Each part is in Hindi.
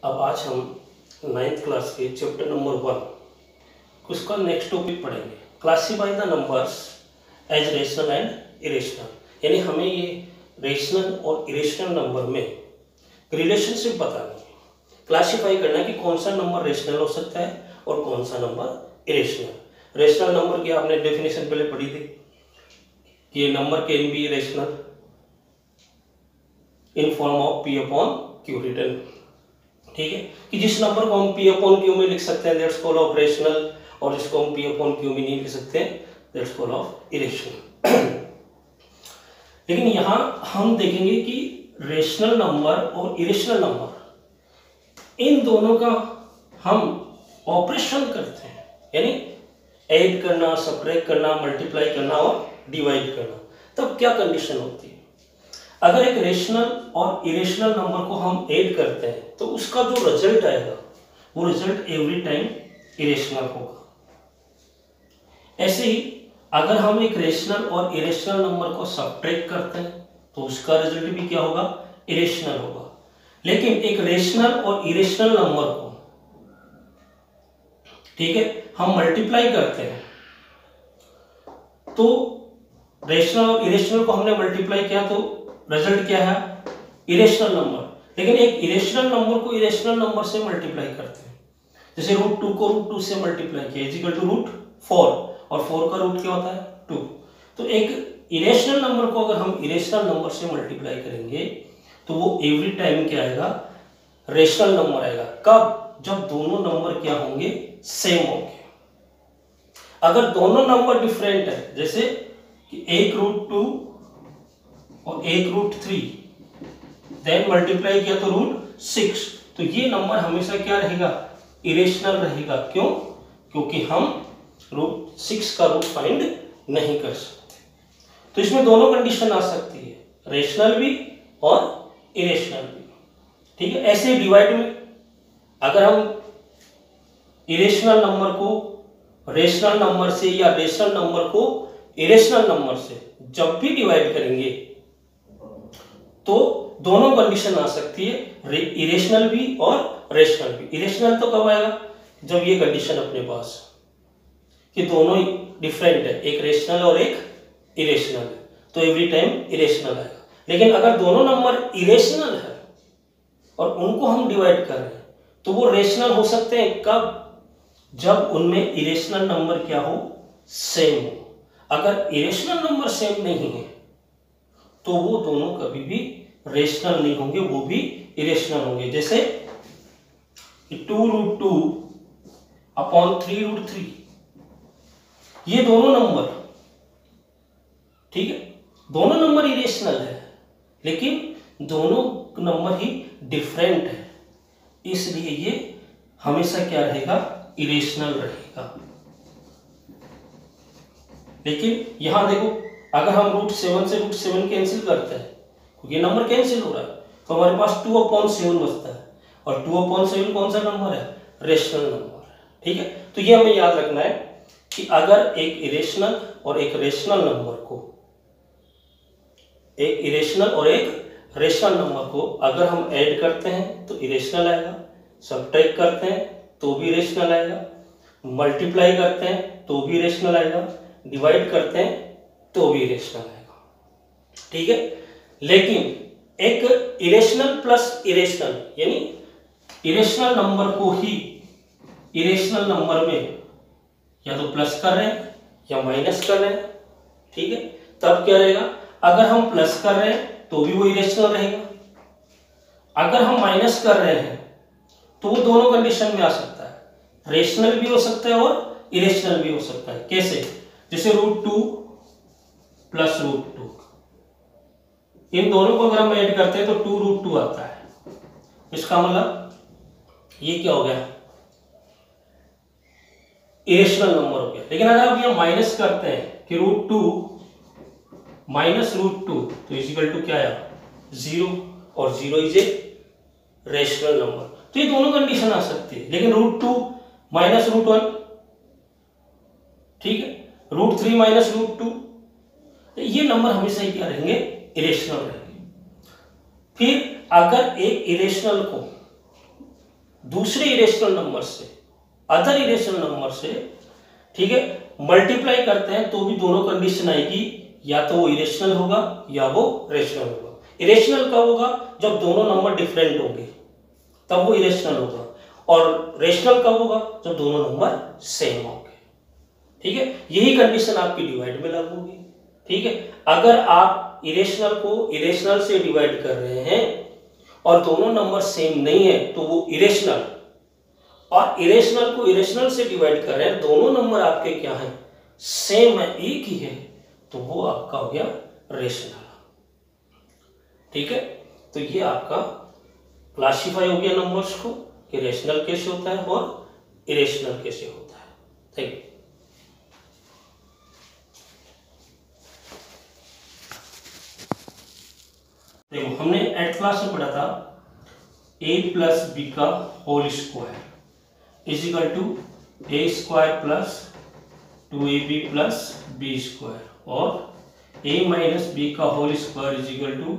अब आज हम 9th क्लास के चैप्टर नंबर 1 उसका नेक्स्ट टॉपिक पढ़ेंगे। Classify the numbers as rational and irrational. यानी हमें ये रेशनल और इरेशनल नंबर में रिलेशनशिप बतानी है, क्लासीफाई करना है कि कौन सा नंबर रेशनल हो सकता है और कौन सा नंबर इरेशनल। रेशनल नंबर की आपने डेफिनेशन पहले पढ़ी थी कि ये number can be rational in form of P upon Q return. ठीक है, कि जिस नंबर को हम पी अपॉन क्यू में लिख सकते हैं दैट्स कॉल्ड ऑफ रेशनल, और जिसको हम पी अपॉन क्यू में नहीं लिख सकते दैट्स कॉल्ड ऑफ इरेशनल। लेकिन यहां हम देखेंगे कि रेशनल नंबर और इरेशनल नंबर इन दोनों का हम ऑपरेशन करते हैं, यानी ऐड करना, सबट्रैक्ट करना, मल्टीप्लाई करना और डिवाइड करना। तब क्या कंडीशन होती है? अगर एक रेशनल और इरेशनल नंबर को हम ऐड करते हैं तो उसका जो रिजल्ट आएगा वो रिजल्ट एवरी टाइम इरेशनल होगा। ऐसे ही अगर हम एक रेशनल और इरेशनल नंबर को सबट्रैक्ट करते हैं तो उसका रिजल्ट भी क्या होगा? इरेशनल होगा। लेकिन एक रेशनल और इरेशनल नंबर को, ठीक है, हम मल्टीप्लाई करते हैं तो रेशनल और इरेशनल को हमने मल्टीप्लाई किया तो रिजल्ट क्या है? Irrational number. लेकिन एक इरेशनल नंबर को इरेशनल नंबर से मल्टीप्लाई करते हैं, जैसे √2 को √2 से मल्टीप्लाई किया इज इक्वल टू √4, और 4 का रूट क्या होता है? 2। तो एक इरेशनल नंबर को अगर हम इरेशनल नंबर से मल्टीप्लाई करेंगे तो वो एवरी टाइम क्या आएगा? रेशनल नंबर आएगा। कब? जब दोनों नंबर क्या होंगे? सेम होंगे। अगर दोनों नंबर डिफरेंट है, जैसे कि एक √2 और एक √3, देन मल्टीप्लाई किया तो √6, तो ये नंबर हमेशा क्या रहेगा? इरेशनल रहेगा। क्यों? क्योंकि हम √6 का रूट फाइंड नहीं कर सकते। तो इसमें दोनों कंडीशन आ सकती है, रेशनल भी और इरेशनल भी। ठीक है, ऐसे डिवाइड में अगर हम इरेशनल नंबर को रेशनल नंबर से या रेशनल नंबर को इरेशनल नंबर से जब भी डिवाइड करेंगे तो दोनों कंडीशन आ सकती है, इरेशनल भी और रेशनल भी। इरेशनल तो कब आएगा? जब ये कंडीशन अपने पास कि दोनों डिफरेंट है, एक रेशनल और एक इरेशनल है, तो एवरी टाइम इरेशनल आएगा। लेकिन अगर दोनों नंबर इरेशनल है और उनको हम डिवाइड कर रहे हैं तो वो रेशनल हो सकते हैं। कब? जब उनमें इरेशनल नंबर क्या हो? सेम हो। अगर इरेशनल नंबर सेम नहीं है तो वो दोनों कभी भी रेशनल नहीं होंगे, वो भी इरेशनल होंगे। जैसे 2√2 अपॉन 3√3, ये दोनों नंबर, ठीक है, दोनों नंबर इरेशनल है लेकिन दोनों नंबर ही डिफरेंट है, इसलिए ये हमेशा क्या रहेगा? इरेशनल रहेगा। लेकिन यहां देखो, अगर हम √7 से √7 कैंसिल करते हैं, क्योंकि नंबर कैंसिल हो रहा है, तो हमारे पास 2/7 बचता है, और 2/7 कौन सा नंबर है? रेशनल नंबर है। ठीक है, तो ये हमें याद रखना है कि अगर एक इरेशनल और एक रेशनल नंबर को, एक इरेशनल और एक रेशनल नंबर को अगर हम ऐड करते हैं तो इरेशनल आएगा, सबट्रैक्ट करते हैं तो भी रेशनल आएगा, मल्टीप्लाई करते हैं तो भी रेशनल आएगा, डिवाइड करते हैं तो भी रेशनल आएगा। ठीक है, लेकिन एक इरेशनल प्लस इरेशनल, यानी इरेशनल नंबर को ही इरेशनल नंबर में या तो प्लस कर रहे हैं या माइनस कर रहे हैं, ठीक है, तब क्या रहेगा? अगर हम प्लस कर रहे हैं तो भी वो इरेशनल रहेगा, अगर हम माइनस कर रहे हैं तो वो दोनों कंडीशन में आ सकता है, रेशनल भी हो सकता है और इरेशनल भी हो सकता है। कैसे? जैसे √2 प्लस √2, इन दोनों को अगर हम ऐड करते हैं तो 2√2 आता है। इसका मतलब ये क्या हो गया? इरेशनल नंबर हो गया। लेकिन अगर आप ये माइनस करते हैं कि √2 माइनस √2 तो इज इक्वल टू क्या आया? 0, और 0 इज ए रेशनल नंबर। तो ये दोनों कंडीशन आ सकती है। लेकिन √2 माइनस √1, ठीक है, √3 माइनस √2, ये नंबर हमेशा ही क्या रहेंगे? इरेशनल रहेंगे। फिर अगर एक इरेशनल को दूसरे इरेशनल नंबर से, अदर इरेशनल नंबर से, ठीक है, मल्टीप्लाई करते हैं तो भी दोनों कंडीशन आएगी, या तो वो इरेशनल होगा या वो रेशनल होगा। इरेशनल कब होगा? जब दोनों नंबर डिफरेंट होंगे तब वो इरेशनल होगा, और रेशनल कब होगा? जब दोनों नंबर सेम होंगे। ठीक है, यही कंडीशन आपकी डिवाइड में लागू होगी। ठीक है, अगर आप इरेशनल को इरेशनल से डिवाइड कर रहे हैं और दोनों नंबर सेम नहीं है तो वो इरेशनल, और इरेशनल को इरेशनल से डिवाइड कर रहे हैं, दोनों नंबर आपके क्या हैं? सेम है, एक ही है, तो वो आपका हो गया रेशनल। ठीक है, तो ये आपका क्लासिफाई हो गया नंबर्स को कि रेशनल कैसे होता है और इरेशनल कैसे होता है। Thank you. देखो, हमने एट क्लास में पढ़ा था a प्लस बी का whole square is equal to a square plus 2ab plus b square, और a माइनस बी का whole square is equal to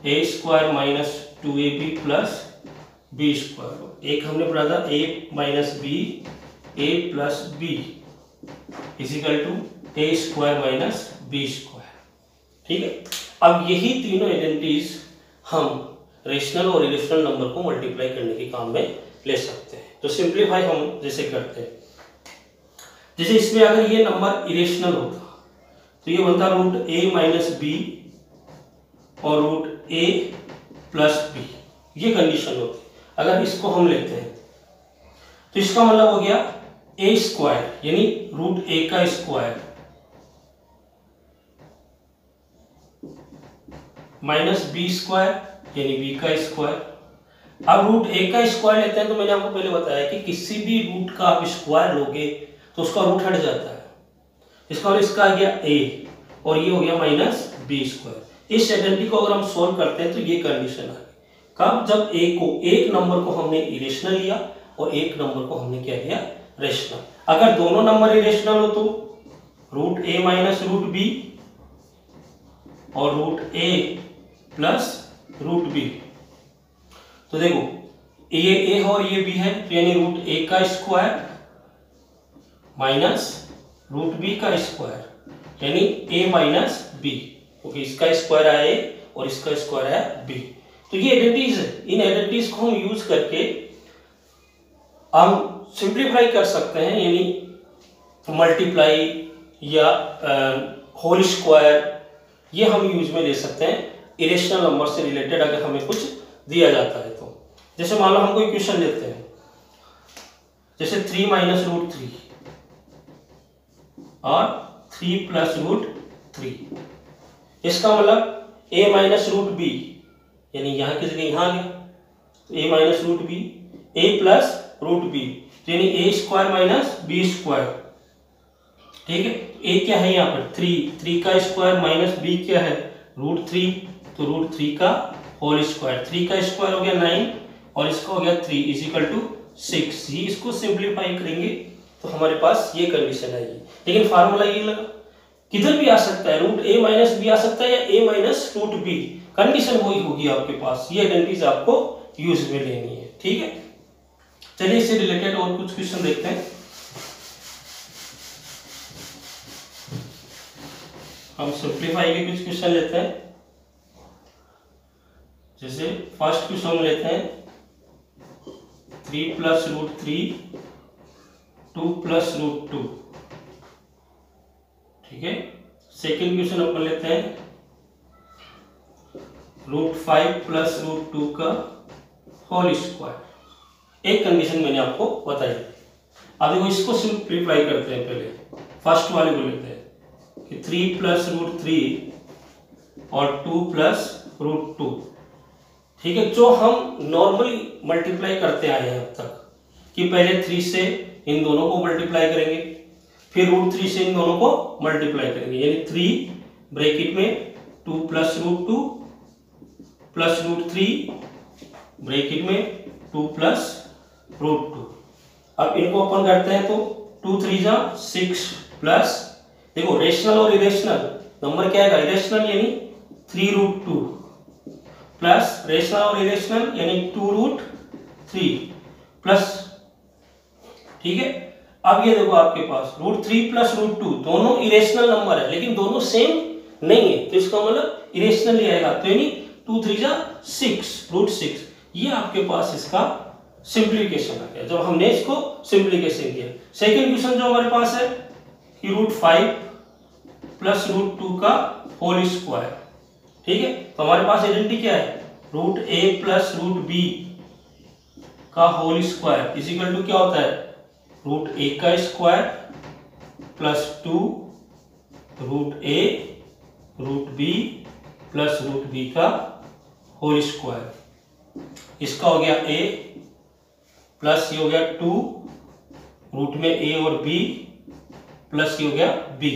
a square minus 2ab plus b square. एक हमने पढ़ा था a minus b a plus B is equal to a square minus b square. ठीक है, अब यही तीनों आइडेंटिटीज हम रेशनल और इरेशनल नंबर को मल्टीप्लाई करने के काम में ले सकते हैं। तो सिंप्लीफाई हम जैसे करते हैं, जैसे इसमें अगर ये नंबर इरेशनल होता तो ये बनता रूट a माइनस बी और रूट a प्लस बी, ये कंडीशन होती। अगर इसको हम लेते हैं तो इसका मतलब हो गया a स्क्वायर यानी रूट a का स्क्वायर माइनस बी स्क्वायर यानी बी का स्क्वायर। अब रूट ए का स्क्वायर लेते हैं तो मैंने आपको पहले बताया कि किसी भी रूट का आप स्क्वायर लोगे तो उसका रूट हट जाता है। इसका और इसका आ गया a और ये हो गया माइनस बी स्क्वायर। इस आइडेंटिटी को अगर हम सोल्व करते हैं तो ये कंडीशन आ गई। कब? जब एक नंबर को हमने इरेशनल लिया और एक नंबर को हमने क्या लिया? रेशनल। अगर दोनों नंबर इरेशनल हो तो root a minus root b और रूट ए प्लस रूट बी। तो देखो, ये a और ये b है तो यानी रूट a का स्क्वायर माइनस रूट b का स्क्वायर यानी a माइनस b, क्योंकि इसका स्क्वायर है a और इसका स्क्वायर है b। तो ये आइडेंटिटीज है, इन आइडेंटिटीज को हम यूज करके हम सिंप्लीफाई कर सकते हैं, यानी मल्टीप्लाई या होल स्क्वायर, ये हम यूज में ले सकते हैं इरेशनल नंबर से रिलेटेड अगर हमें कुछ दिया जाता है तो। जैसे मान लो हम कोई क्वेश्चन लेते हैं, जैसे 3 माइनस रूट 3 और 3 प्लस रूट 3, इसका मतलब a माइनस रूट बी यानी यहाँ की जगह यहाँ आ गया तो a minus root b, a plus root b यानी a square minus b square. ठीक है, a क्या है यहाँ पर? 3 का स्क्वायर माइनस b क्या है? रूट 3, तो रूट 3 का होल स्क्वायर, 3 का स्क्वायर हो गया 9 और इसका हो गया 3 इज इक्वल टू 6। ही इसको सिंप्लीफाई करेंगे तो हमारे पास ये कंडीशन आएगी। लेकिन फार्मूला ये लगा, किधर भी आ सकता है, रूट a माइनस बी आ सकता है या a minus root b, condition वही होगी आपके पास। ये आइडेंटिटीज आपको यूज में लेनी है। ठीक है, चलिए इससे रिलेटेड और कुछ क्वेश्चन देखते हैं। हम सिंप्लीफाई के कुछ क्वेश्चन लेते हैं। जैसे फर्स्ट क्वेश्चन लेते हैं 3 प्लस रूट 3 2 प्लस रूट 2। ठीक है, सेकेंड क्वेश्चन अपन लेते हैं रूट 5 प्लस रूट 2 का होल स्क्वायर। एक कंडीशन मैंने आपको बताई। अब देखो, इसको सिंप्लीफाई करते हैं। पहले फर्स्ट वाले को लेते हैं कि 3 प्लस रूट 3 और 2 प्लस रूट 2। ठीक है, जो हम नॉर्मली मल्टीप्लाई करते आए हैं अब तक कि पहले 3 से इन दोनों को मल्टीप्लाई करेंगे, फिर रूट 3 से इन दोनों को मल्टीप्लाई करेंगे, यानी 3 ब्रैकेट में 2 plus root 2 plus root 3 bracket में 2 प्लस रूट 2। अब इनको अपन करते हैं तो 2 3 जा 6 प्लस, देखो रेशनल और इरेशनल नंबर क्या है? इरेशनल यानी 3 रूट 2 प्लस रेशनल और इरेशनल यानी 2 रूट 3 प्लस, ठीक है। अब ये देखो आपके पास √3 प्लस √2 दोनों इरेशनल नंबर है, लेकिन दोनों सेम नहीं है, तो इसका मतलब इरेशनल ही आएगा, तो यानी 2 3 जा 6 √6। ये आपके पास इसका सिंप्लीकेशन आ गया, जब हमने इसको सिंप्लीकेशन किया। सेकंड क्वेश्चन जो हमारे पास है कि √5 प्लस √2 का होल स्क्वायर, ठीक है। तो हमारे पास आइडेंटिटी क्या है, √a प्लस √b का whole square is equal to क्या होता है, √a का square plus 2 √a √b plus √b का होल स्क्वायर। इसका हो गया a प्लस ये हो गया 2 रूट में a और b प्लस ये हो गया b,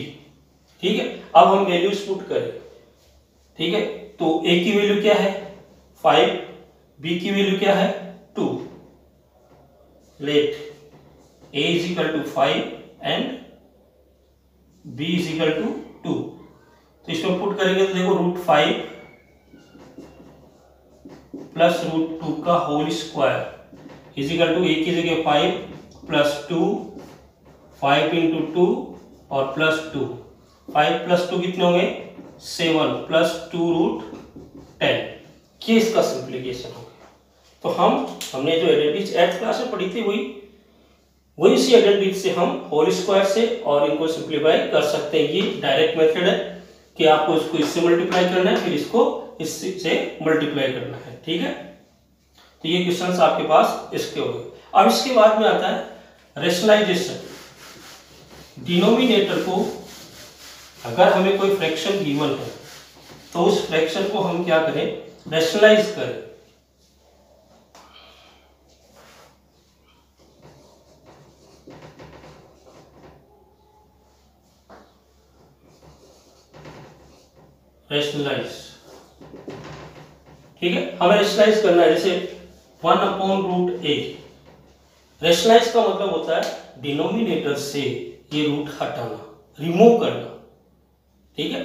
ठीक है। अब हम वैल्यूज पुट करें, ठीक है। तो a की वैल्यू क्या है 5, b की वैल्यू क्या है 2। Let a is equal to 5 and b is equal to 2। तो इसमें पुट करेंगे तो देखो √5 प्लस √2 का whole square is equal to a की जगह 5 प्लस 2, 5 इंटू 2 और प्लस 2, 5 प्लस 2 कितने होंगे 7 प्लस 2 √10। ये इसका सिंप्लीकेशन हो गया। तो हमने जो आइडेंटिटीज 8th क्लास में पढ़ी थी वही इसी आइडेंटिटी से हम होल स्क्वायर से और इनको सिंप्लीफाई कर सकते हैं। ये डायरेक्ट मेथड है कि आपको इसको इससे मल्टीप्लाई करना है, फिर इसको इससे मल्टीप्लाई करना है, ठीक है। तो ये क्वेश्चंस आपके पास इसके हो गए। अब इसके बाद में आता है रेशनलाइजेशन। डिनोमिनेटर को अगर हमें कोई फ्रैक्शन गिवन है तो उस फ्रैक्शन को हम क्या करें, रेशनलाइज करें। रेशनलाइज, ठीक है, हमें रेशनलाइज करना है। जैसे 1/√a, रेशनलाइज का मतलब होता है डिनोमिनेटर से ये रूट हटाना, रिमूव करना, ठीक है।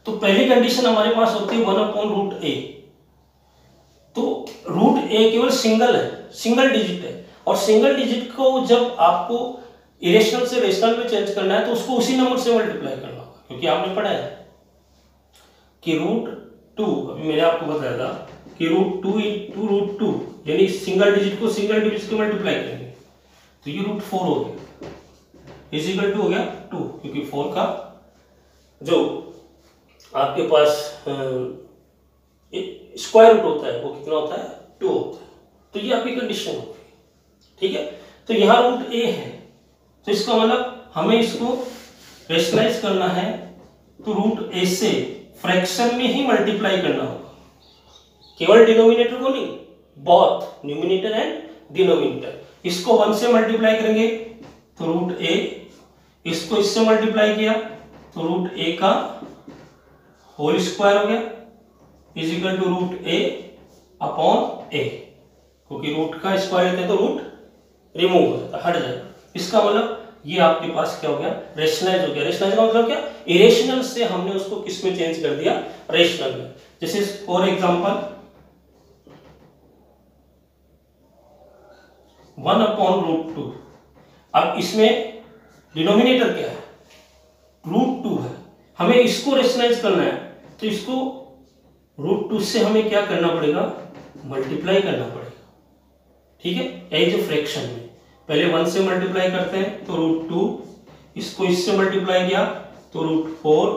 तो पहली कंडीशन हमारे पास होती है 1/√a। तो √a केवल सिंगल है, सिंगल डिजिट है, और सिंगल डिजिट को जब आपको इरेशनल से रेशनल में चेंज करना है तो उसको उसी नंबर से मल्टीप्लाई करना होगा, क्योंकि आपने पढ़ा है कि √2, अभी मैंने आपको बताया था कि √2 इंटू √2 यानी सिंगल डिजिट को सिंगल डिजिट से मल्टीप्लाई करेंगे, तो ये √4 हो गया इज इक्वल टू हो गया 2, क्योंकि 4 का जो आपके पास स्क्वायर रूट होता है वो कितना होता है 2 होता है। तो ये आपकी कंडीशन हो गई, ठीक है। तो यहाँ √a है, तो इसका मतलब हमें इसको रेशनलाइज करना है, तो √a से फ्रैक्शन में ही मल्टीप्लाई करना होगा, केवल डिनोमिनेटर को नहीं, बोथ न्यूमिनेटर एंड डिनोमिनेटर। इसको 1 से मल्टीप्लाई करेंगे तो √a, इसको इससे मल्टीप्लाई किया तो √a का होल स्क्वायर हो गया is equal to √a upon a, क्योंकि रूट का स्क्वायर लेते हैं तो रूट रिमूव हो जाता है, हट जाएगा। इसका मतलब ये आपके पास क्या हो गया, रेशनलाइज हो गया। रेशनलाइज का मतलब क्या, इरेशनल से हमने उसको किस में चेंज कर दिया, रेशनल में। जैसे फॉर एग्जांपल 1/√2, अब इसमें डिनोमिनेटर क्या है √2 है, हमें इसको रेशनलाइज करना है, तो इसको √2 से हमें क्या करना पड़ेगा, मल्टीप्लाई करना पड़ेगा, ठीक है। यही जो फ्रैक्शन में पहले 1 से मल्टीप्लाई करते हैं तो √2, इसको इससे मल्टीप्लाई किया तो √4,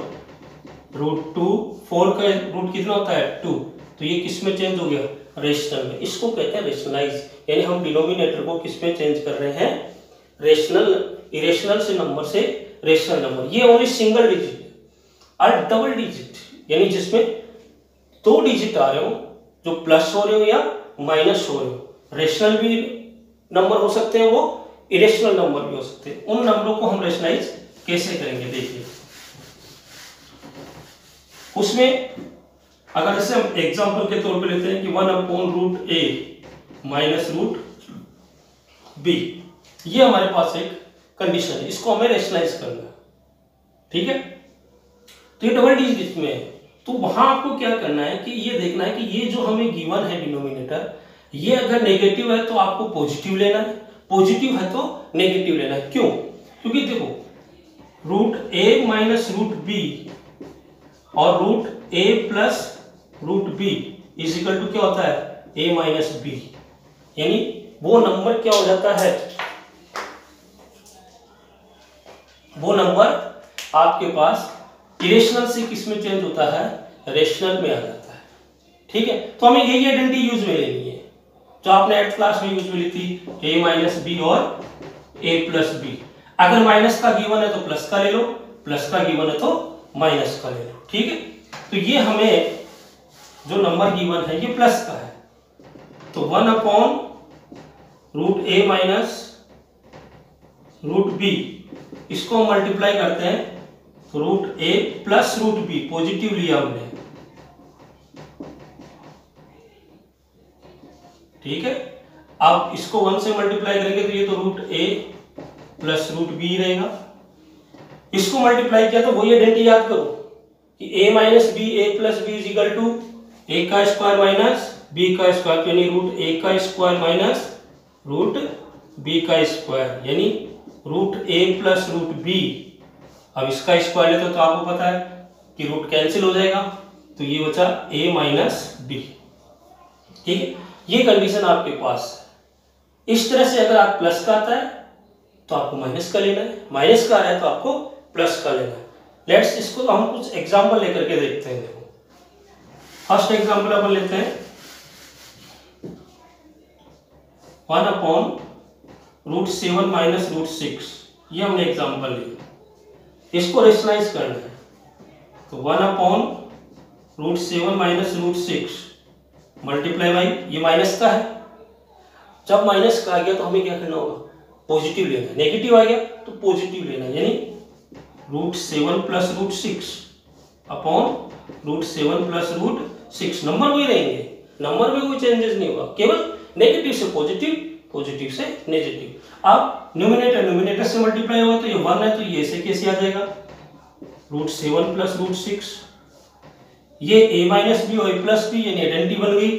√2, 4 का रूट कितना होता है 2, तो ये किस में चेंज हो गया, रेशनल में। इसको कहते हैं रेशनलाइज, यानी हम डिनोमिनेटर को किस में चेंज कर रहे हैं, रेशनल, इरेशनल से नंबर से रेशनल नंबर। ये ओनली सिंगल डिजिट है, और डबल डिजिट यानी जिसमें 2 डिजिट आ रहे हो, जो प्लस हो रहे हो या माइनस हो रहे हो, रेशनल भी नंबर हो सकते हैं, वो इरेशनल नंबर भी हो सकते हैं। उन नंबरों को हम रेशनलाइज कैसे करेंगे, देखिए। उसमें अगर जैसे हम एग्जांपल के तौर पे लेते हैं कि 1/√a माइनस √b, ये हमारे पास एक कंडीशन है, इसको हमें रेशनलाइज करना है, ठीक है। तो ये डबल डिजिट में है, तो वहां आपको क्या करना है कि ये देखना है कि ये जो हमें गिवन है डिनोमिनेटर, ये अगर नेगेटिव है तो आपको पॉजिटिव लेना है, पॉजिटिव है तो नेगेटिव लेना है। क्यों? क्योंकि देखो root a minus root b और root A plus root b is equal to क्या होता है? A minus b. यानी वो नंबर क्या हो जाता है, वो नंबर आपके पास इरेशनल से किस में चेंज होता है? रेशनल में आ जाता है। ठीक है, तो हमें यही आइडेंटिटी यूज में लेनी है जो आपने 8th क्लास में यूज में ली थी, ए माइनस बी और ए प्लस बी। अगर माइनस का गिवन है तो प्लस का ले लो, प्लस का गिवन है तो माइनस का ले लो। ठीक है, तो ये हमें जो नंबर गिवन है ये प्लस का है, तो 1 upon root a minus root B, इसको हम मल्टीप्लाई करते हैं तो रूट ए प्लस रूट बी, पॉजिटिव लिया हमने। ठीक है, अब इसको 1 से मल्टीप्लाई करेंगे तो ये तो रूट ए प्लस रूट बी रहेगा। इसको मल्टीप्लाई किया तो वही आइडेंटिटी याद करो कि a minus B A plus B is equal to A का स्क्वायर माइनस बी का स्क्वायर, यानी रूट ए का स्क्वायर माइनस रूट बी का स्क्वायर, यानी रूट ए प्लस रूट बी। अब इसका स्क्वायर लेते तो आपको पता है कि रूट कैंसिल हो जाएगा, तो ये बचा a माइनस बी। ठीक है, ये कंडीशन आपके पास है। इस तरह से अगर आप प्लस का आता है तो आपको माइनस का लेना है, माइनस का आ रहा है तो आपको प्लस का लेना है। लेट्स इसको हम कुछ एग्जांपल लेकर के देखते हैं। देखो फर्स्ट एग्जांपल अपन लेते हैं 1 अपॉन रूट 7 माइनस रूट 6, ये हमने एग्जांपल लिया, इसको रेशनलाइज करना है तो 1 upon root 7 minus root 6 multiply by, ये माइनस का है, जब माइनस का आ गया तो हमें क्या करना होगा? पॉजिटिव लेना है। नेगेटिव आ गया तो पॉजिटिव लेना है, यानी root 7 plus root 6 upon root 7 plus root 6। Number वही रहेंगे, नंबर में कोई चेंजेस नहीं होगा, केवल नेगेटिव से पॉजिटिव, पॉजिटिव से नेगेटिव। अब न्यूमिनेटर से मल्टीप्लाई होगा तो ये 1 है तो ये ऐसे कैसे आ जाएगा? रूट 7 प्लस रूट 6, ये a माइनस बी और a प्लस बी, यानी आइडेंटिटी बन गई।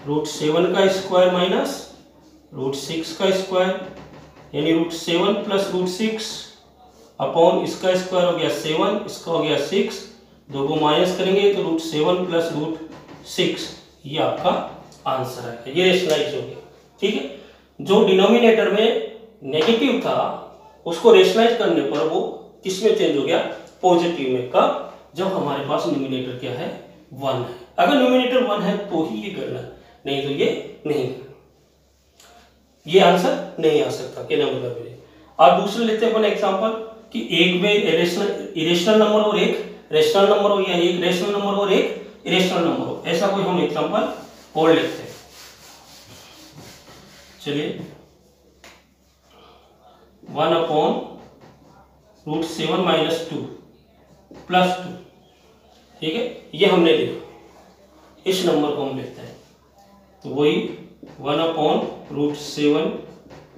रूट 7 का स्क्वायर माइनस रूट 6 का स्क्वायर, यानी रूट 7 प्लस रूट 6 अपॉन इसका स्क्वायर हो गया 7, इसका हो गया 6, दो को माइनस करेंगे तो रूट 7 प्लस रूट 6, ये आपका आंसर है। ये रेशनलाइज हो गया। ठीक है, जो डिनोमिनेटर में नेगेटिव था उसको रेशनलाइज करने पर वो किस में चेंज हो गया? पॉजिटिव में। कब? जब हमारे पास न्यूमिनेटर क्या है? 1 है। अगर न्यूमिनेटर 1 है तो ही ये करना, नहीं तो ये नहीं, ये आंसर नहीं आ सकता। क्या मतलब है? और दूसरे लेते हैं अपन एग्जांपल कि एक में इरेशनल नंबर और एक रेशनल नंबर हो, या एक रेशनल नंबर और एक इरेशनल नंबर हो, ऐसा कोई हम एग्जांपल और लेते हैं। चलिए 1 अपॉन रूट 7 माइनस 2 प्लस 2, ठीक है, ये हमने लिया। इस नंबर को हम लेते हैं तो वही 1 upon root 7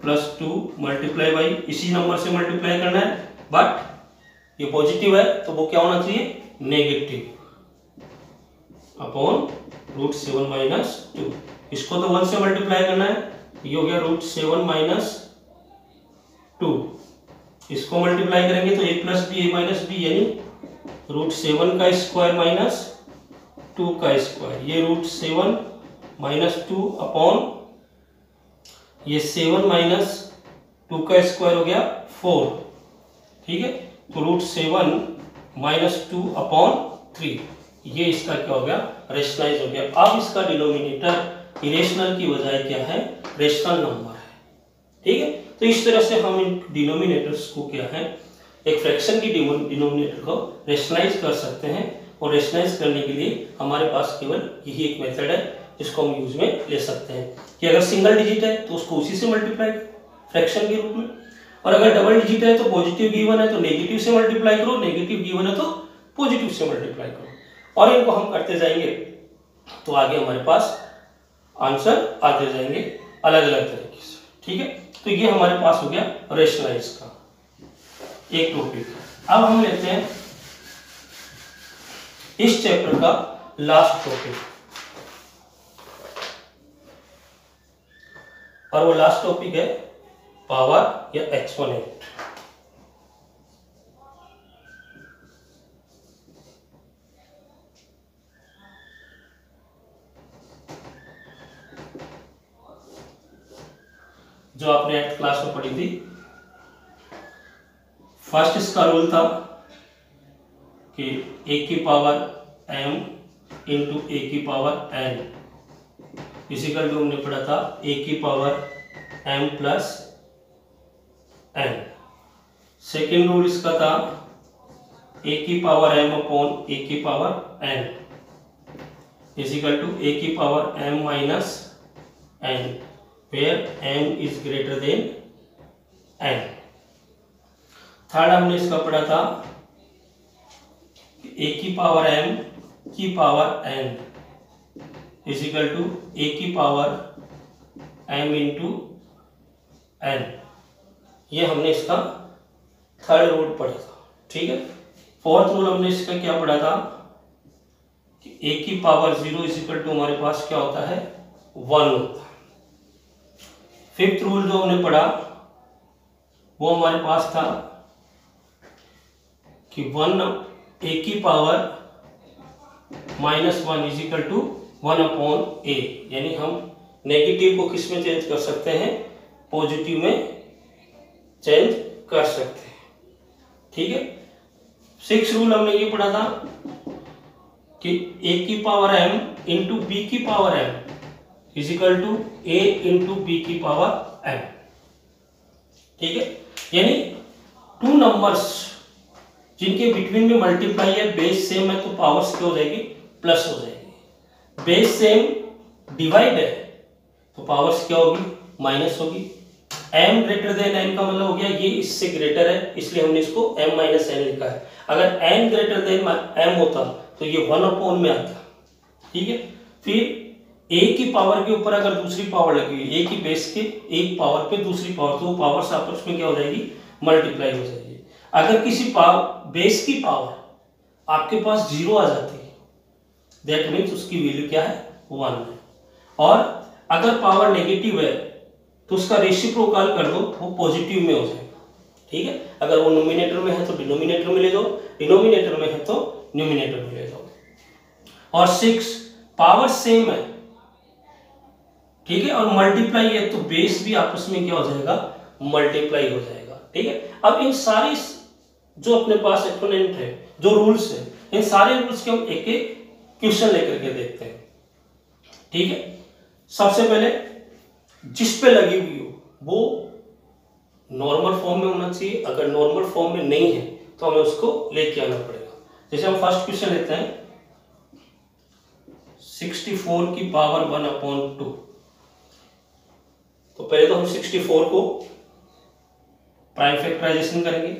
plus 2 multiply by, इसी नंबर से मल्टीप्लाई करना है, बट ये पॉजिटिव है तो वो क्या होना चाहिए? Negative, upon root 7 minus 2। इसको तो 1 से मल्टीप्लाई करना है, ये हो गया रूट 7 माइनस 2। इसको मल्टीप्लाई करेंगे तो a plus b, a minus b, यानी रूट 7 का स्क्वायर माइनस 2 का स्क्वायर, ये रूट 7 माइनस 2 अपॉन ये 7 माइनस 2 का स्क्वायर हो गया 4। ठीक है, तो रूट 7 माइनस 2 अपॉन 3, ये इसका क्या हो गया? रेशनलाइज हो गया। अब इसका डिनोमिनेटर इरेशनल की बजाय क्या है? रेशनल नंबर है। ठीक है, तो इस तरह से हम इन डिनोमिनेटर्स को क्या है, एक फ्रैक्शन की डिनोमिनेटर को रेशनलाइज कर सकते हैं। और रेशनलाइज करने के लिए हमारे पास केवल यही एक मेथड है जिसको हम यूज में ले सकते हैं कि अगर सिंगल डिजिट है तो उसको उसी से मल्टीप्लाई फ्रैक्शन के रूप में, और अगर डबल डिजिट है तो पॉजिटिव गिवन है तो नेगेटिव से मल्टीप्लाई करो, नेगेटिव गिवन है तो पॉजिटिव से मल्टीप्लाई करो, और इनको हम करते जाएंगे तो आगे हमारे पास आंसर आते जाएंगे अलग अलग तरीके से। ठीक है, तो ये हमारे पास हो गया रेशनलाइज का एक टॉपिक। अब हम लेते हैं इस चैप्टर का लास्ट टॉपिक। और वो लास्ट टॉपिक है पावर या एक्सपोनेंट। जो आपने 8th क्लास में पढ़ी थी। फर्स्ट इसका रूल था कि a की पावर m इंटू a की पावर n इजिकल टू हमने पढ़ा था a की power m plus n। Second rule इसका था a की पावर m अपॉन a की power n is equal to a की power m minus n where m is greater than n। Third हमने इसका पढ़ा था कि a की पावर m की power n is equal to a की पावर m इंटू n। ये हमने इसका थर्ड रूल पढ़ा था, ठीक है। फोर्थ रूल हमने इसका क्या पढ़ा था कि a की पावर 0 इजिकल टू हमारे पास क्या होता है 1 होता है। फिफ्थ रूल जो हमने पढ़ा वो हमारे पास था कि 1 a की power -1 is equal to 1 upon a, यानी हम नेगेटिव को किस में चेंज कर सकते हैं पॉजिटिव में चेंज कर सकते हैं, ठीक है। सिक्स रूल हमने ये पढ़ा था कि a की पावर m इंटू b की power m is equal to a into b की पावर m, ठीक है। यानी टू नंबर्स जिनके बिटवीन में मल्टीप्लाई है बेस सेम है तो पावर्स क्या हो जाएगी प्लस हो जाएगी। बेस सेम डिवाइड है तो पावर्स क्या होगी माइनस होगी। m ग्रेटर देन n का मतलब हो गया ये इससे ग्रेटर है इसलिए हमने इसको m माइनस n लिखा है। अगर n ग्रेटर देन m होता तो ये 1 अपॉन में आता, ठीक है। फिर a की पावर के ऊपर अगर दूसरी पावर लगी हुई a की बेस के एक पावर पे दूसरी पावर तो वो पावर्स आपस में क्या हो जाएगी मल्टीप्लाई हो जाएगी। अगर किसी बेस की पावर आपके पास 0 आ जाती है दैट मीन्स उसकी वैल्यू क्या है 1 है। और अगर पावर नेगेटिव है तो उसका रेसिप्रोकल कर दो वो पॉजिटिव में हो जाएगा, ठीक है। अगर वो नोमिनेटर में है तो डिनोमिनेटर में ले जाओ, डिनोमिनेटर में है तो न्यूमिनेटर में ले जाओ। और 6 पावर सेम है, ठीक है, और मल्टीप्लाई है तो बेस भी आपस में क्या हो जाएगा मल्टीप्लाई हो जाएगा, ठीक है। अब इन सारी जो अपने पास एक्सपोनेंट है जो रूल्स है इन सारे रूल्स के हम एक एक क्वेश्चन लेकर के देखते हैं, ठीक है। सबसे पहले जिस पे लगी हुई हो वो नॉर्मल फॉर्म में होना चाहिए, अगर नॉर्मल फॉर्म में नहीं है तो हमें उसको लेके आना पड़ेगा। जैसे हम फर्स्ट क्वेश्चन लेते हैं 64 की पावर 1 अपॉन 2। तो पहले तो हम 64 को प्राइम फैक्टराइजेशन करेंगे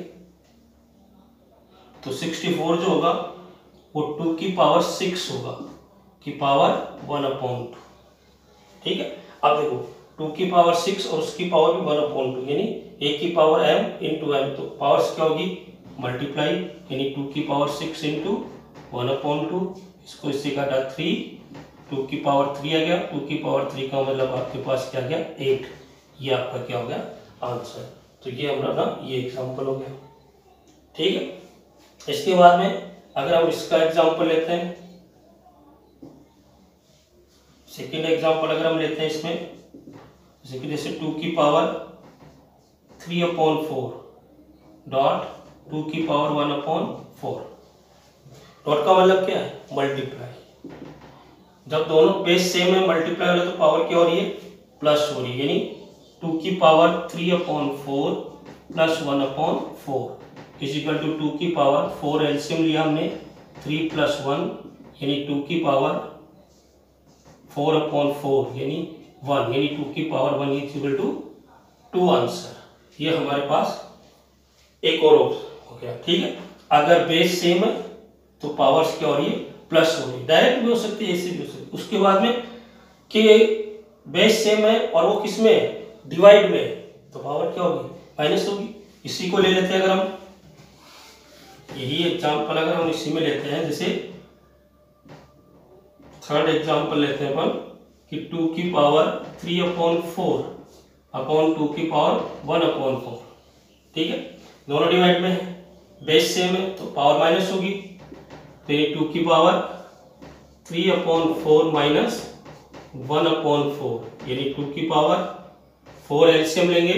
तो 64 जो होगा वो 2 की पावर 6 होगा की पावर 1 अपॉन 2, ठीक है। अब देखो 2 की पावर 6 और उसकी पावर भी 1 अपॉन 2 यानी a की पावर m इंटू m, तो पावर्स क्या होगी मल्टीप्लाई यानी 2 की पावर 6 इंटू 1 अपॉन 2, इसको इससे काटा 3, 2 की पावर 3 आ गया, 2 की पावर 3 का मतलब आपके पास क्या गया 8, ये आपका क्या हो गया आंसर। तो ये हमारा ना ये एग्जांपल हो गया, ठीक है। इसके बाद में अगर हम इसका एग्जांपल लेते हैं, सेकेंड एग्जांपल अगर हम लेते हैं इसमें जैसे 2 की पावर 3 अपॉन 4 डॉट 2 की पावर 1 अपॉन 4, डॉट का मतलब क्या है मल्टीप्लाई। जब दोनों बेस सेम है मल्टीप्लाई हो रहा है तो पावर क्या हो रही है प्लस हो रही है, यानी 2 की power 3 upon 4 plus 1 upon 4 is equal to 2 की पावर 4 एलसीएम लिया हमने 3 प्लस 1 यानी 2 की पावर 4 अपॉन 4 यानी 1 यानी 2 की पावर 1 इक्वल टू 2 आंसर। ये हमारे पास एक और हो गया, ठीक है। अगर बेस सेम है तो पावर्स क्या हो रही है प्लस हो रही है, डायरेक्ट भी हो सकती है ऐसे भी हो सकती है। उसके बाद में कि बेस सेम है और वो किस में डिवाइड में तो पावर क्या होगी माइनस होगी। इसी को ले लेते हैं अगर हम यही एग्जांपल अगर हम इसी में लेते हैं, जैसे थर्ड एग्जांपल लेते हैं अपन कि 2 की पावर 3 अपॉन 4 अपॉन 2 की पावर 1/4। ठीक है, दोनों डिवाइड में है, बेस सेम है तो पावर माइनस होगी, तो ये 2 की पावर 3/4 माइनस 1/4, यानी 2 की पावर 4 एलसीएम लेंगे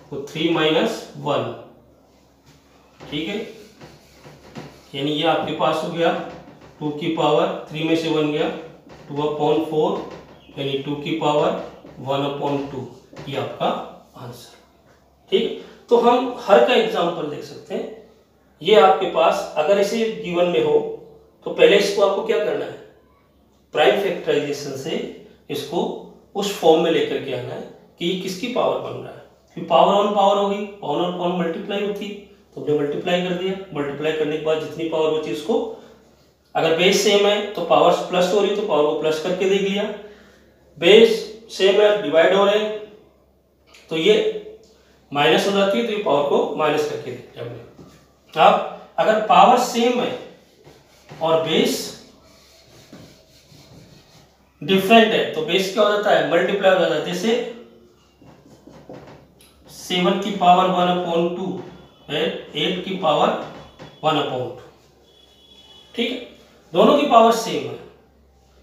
तो 3 माइनस 1। ठीक है, यानी ये आपके पास हो गया 2 की पावर 3 में से 1 गया 2/4, यानी 2 की पावर 1/2, ये आपका आंसर। ठीक, तो हम हर का एग्जांपल देख सकते हैं। ये आपके पास अगर इसे गिवन में हो तो पहले इसको आपको क्या करना है, प्राइम फैक्टराइजेशन से इसको उस फॉर्म में लेकर के आना है कि ये किसकी पावर बन रहा है। फिर पावर ऑन पावर होगी, पावर ऑन पावर मल्टीप्लाई होती, तो हमने मल्टीप्लाई कर दिया, मल्टीप्लाई करने के बाद जितनी पावर बची उसको, अगर बेस सेम है तो पावर्स प्लस हो रही है तो पावर को प्लस करके देख लिया, बेस सेम है डिवाइड हो रहे हैं तो ये माइनस हो जाती है तो ये पावर को माइनस करके देख लिया हमने। अब अगर पावर सेम है और बेस डिफरेंट है तो बेस क्या हो जाता है, मल्टीप्लाई हो जाता है। जैसे 7 की पावर 1/2 है 8 की पावर 1/2। ठीक है, दोनों की पावर सेम है,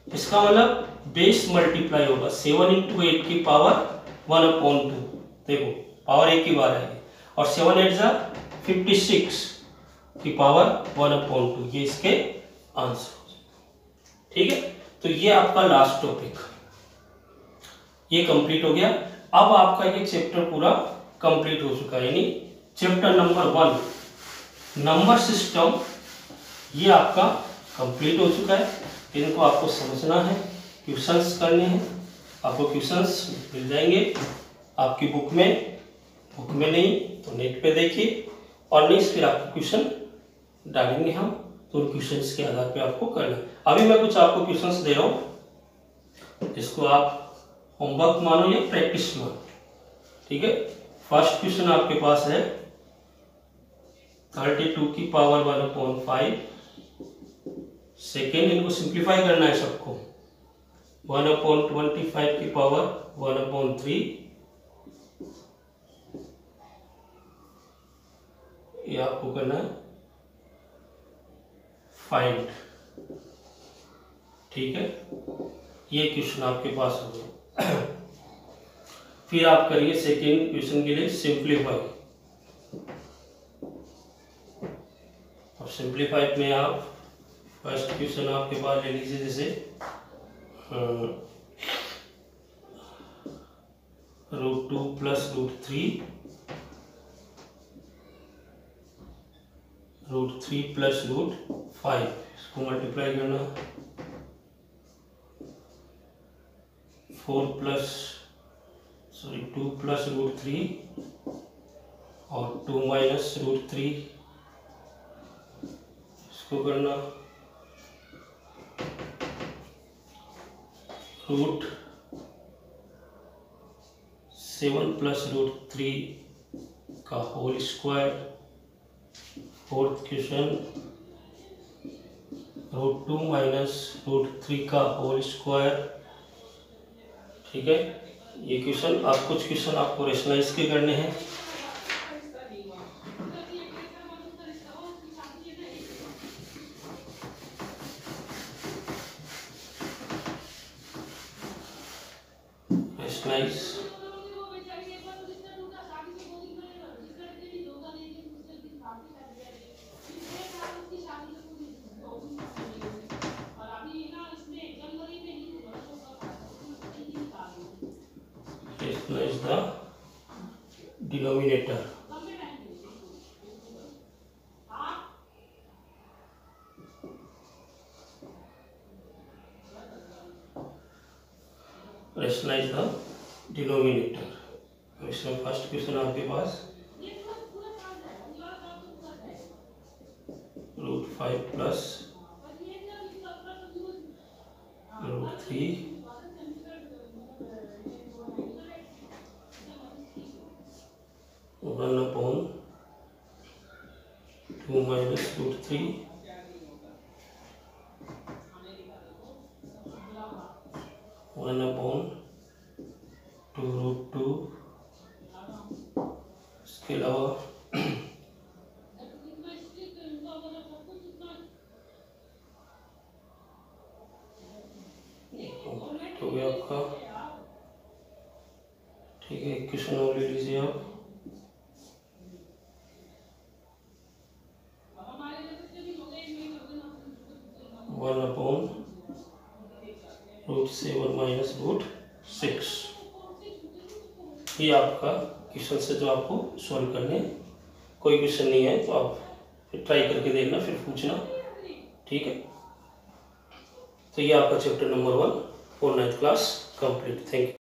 इसका मतलब बेस मल्टीप्लाई होगा, 7 × 8 की पावर 1/2। देखो पावर एक ही बार आएगी, और 7 8 जा 56 की पावर 1/2, ये इसके आंसर। ठीक है, तो ये आपका लास्ट टॉपिक ये कंप्लीट हो गया। अब आपका ये चैप्टर पूरा कंप्लीट हो चुका है, यानी चैप्टर नंबर 1 नंबर सिस्टम ये आपका कंप्लीट हो चुका है। इनको आपको समझना है, क्वेश्चंस करने हैं, आपको क्वेश्चंस मिल जाएंगे आपकी बुक में नहीं तो नेट पे देखिए, और नहीं फिर आपको क्वेश्चन डालेंगे हम, तो उन क्वेश्चंस के आधार पे आपको करना है। अभी मैं कुछ आपको क्वेश्चंस दे रहा हूँ, इसको आप होमवर्क मानो या प्रैक्टिस मानो। ठीक है, फर्स्ट क्वेश्चन आपके पास है 32 की पावर 1/5, सेकेंड इनको सिंप्लीफाई करना है सबको, 1/25 की पावर 1/3, ये आपको करना है फाइंड। ठीक है, ये क्वेश्चन आपके पास हो गया। फिर आप करिए सेकेंड क्वेश्चन के लिए सिंप्लीफाई, और सिंप्लीफाई में आप फर्स्ट क्वेश्चन आपके पास ले लीजिए, जैसे √2 + √3 √3 + √5, इसको मल्टीप्लाई करना, 2 + √3 और 2 - √3, इसको करना, √7 + √3 का होल स्क्वायर, फोर्थ क्वेश्चन √2 - √3 का होल स्क्वायर। ठीक है, ये क्वेश्चन कुछ क्वेश्चन आपको रेशनलाइज के करने हैं। Rationalize the denominator, rationalize the denominator। तो इसमें फर्स्ट क्वेश्चन आपके पास √5 + √3 1/2 - √3 1/2 √2 इसके अलावा हो गया आपका। ठीक है, क्वेश्चन और ले लीजिए आप। वन अपॉन √7 - √6, ये आपका क्वेश्चन से जो आपको सॉल्व करने। कोई क्वेश्चन नहीं है तो आप फिर ट्राई करके देखना, फिर पूछना। ठीक है, तो ये आपका chapter number 1 for 9th class complete. Thank you.